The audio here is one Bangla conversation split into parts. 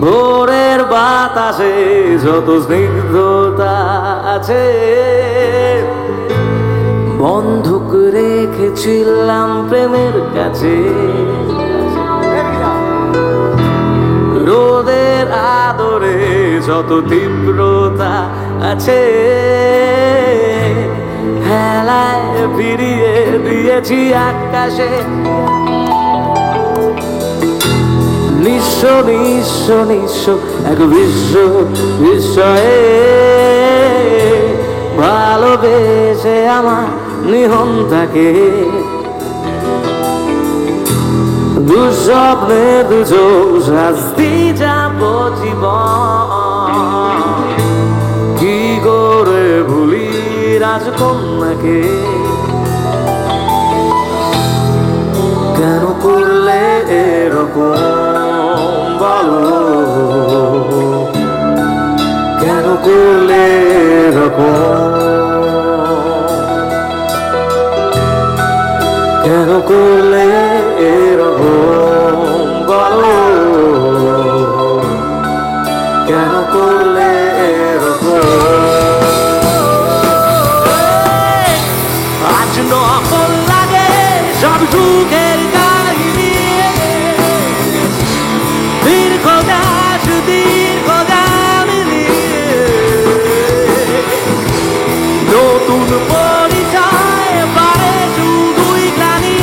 ভোরের বাতাসে যত স্নিগ্ধতা আছে বন্ধুক রেখেছিলাম প্রেমের কাছে। রোদের আদরে যত তীব্রতা আছে হেলায় ফিরিয়ে দিয়েছি আকাশে। নিঃস্ব নিঃস্ব নিঃস্ব এক বিশ্ব বিস্ময়ে ভালোবেসে আমার নিহন থাকে। দুঃস্বপ্নে দুচোখ শাস্তি যাব জীবন কি করে ভুলি রাজকন্যাকে। কেন করলে এরকম বলো, কেন করলে এরকম, কেন করলে এরকম বলো, কেন করলে এরকম। আজ নকল লাগে সব সুখের কাহিনী, দীর্ঘ দাস দীর্ঘ দামিনী, নতুন পরিচয় পারে শুধুই গ্লানি।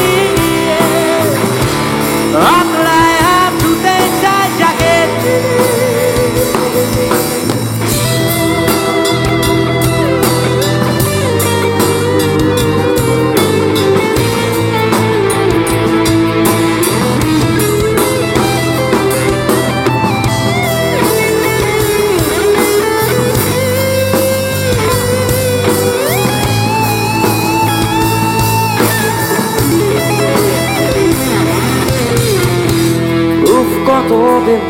আমরাই হাত ধুতে চাই যাকে কতদিন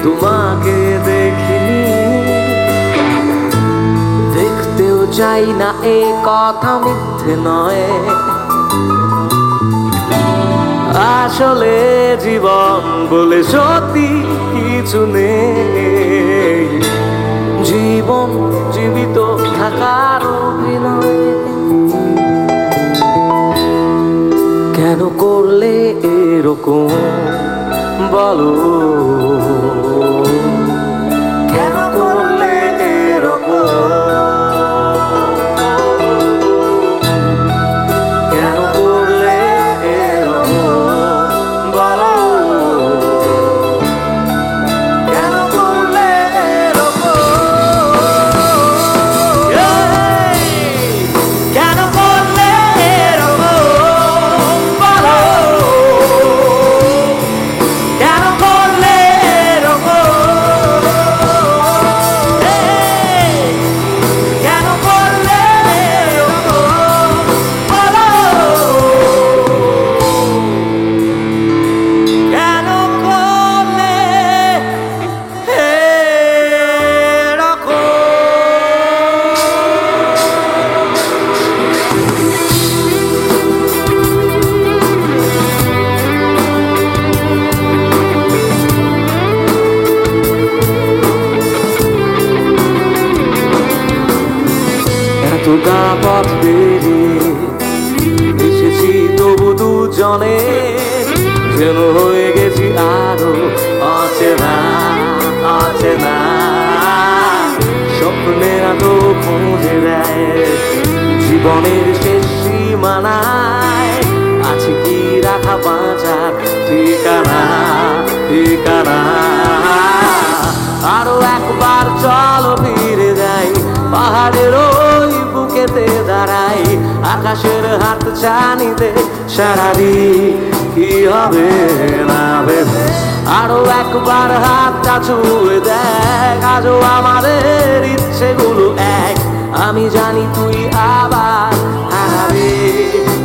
তোমাকে দেখিনি, দেখতেও চাই না এ কথা মিথ্যে নয়। আসলে জীবন বলে সত্যি কিছু নেই, জীবন জীবিত থাকার অভিনয়। কেন করলে এরকম বলো, কেন করলে এরকম, কেন করলে এরকম বলো, কেন করলে এরকম, কেন করলে এরকম বলো, কেন করলে এরকম, কেন করলে এরকম বলো, কেন করলে এরকম। এতটা পথ পেরিয়ে এসেছি তবু দুজনে যেন হয়ে গেছি আরো অচেনা অচেনা। স্বপ্নেরা তো খুঁজে দেয় জীবনের শেষ সীমানায়, আছে কি রাখা বাঁচার ঠিকানা ঠিকানা। আরো একবার চলো ফিরে যাই পাহাড়ের ওই বুকেতে দাঁড়াই, আকাশের হাত ছানিতে সারাদিন কি হবে না ভেবে। আরো একবার হাতটা ছুঁয়ে দেখ, আজও আমাদের ইচ্ছেগুলো এক। আমি জানি তুই আবার হারাবি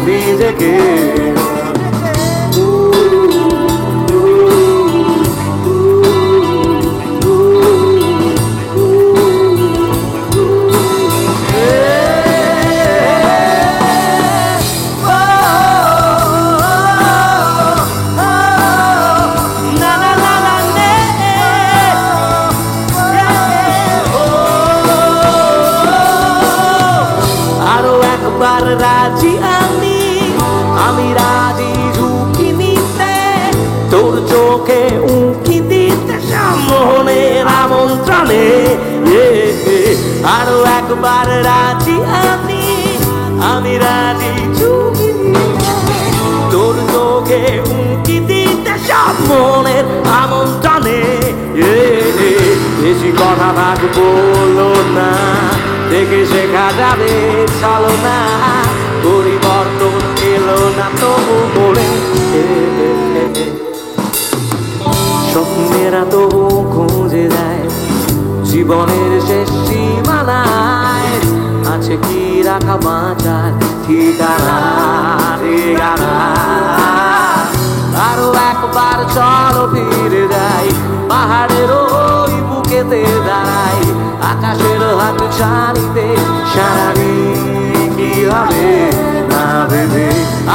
নিজেকে। রাজি আমি রাজি ঝুঁকি নিতে, তোর চোখে উঁকি দিতে মনের আমন্ত্রণে। আরো একবার রাজি আমি রাজি ঝুঁকি নিতে, তোর চোখে উঁকি দিতে সব মনের আমন্ত্রণে। বেশি কথা ভাগ বলো না, দেখে শেখা যাবে চলো না, পরিবর্তন এলো না তবু বলে। স্বপ্নেরা তবু খুঁজে দেয় জীবনের শেষ সীমানায়, আছে কি রাখা বাঁচার ঠিকানা ঠিকানা। আরো একবার চলো ফিরে যাই, পাহাড়ের ওই বুকেতে দাঁড়াই, আকাশের হাত ছাড়িতে সারাদিন কি হবে না ভেবে।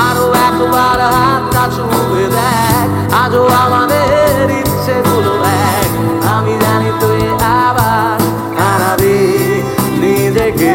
আরো একবার হাতটা ছুঁয়ে দেখ, আজও আমাদের ইচ্ছেগুলো এক, আমি জানি তুই আবার হারাবি নিজেকে।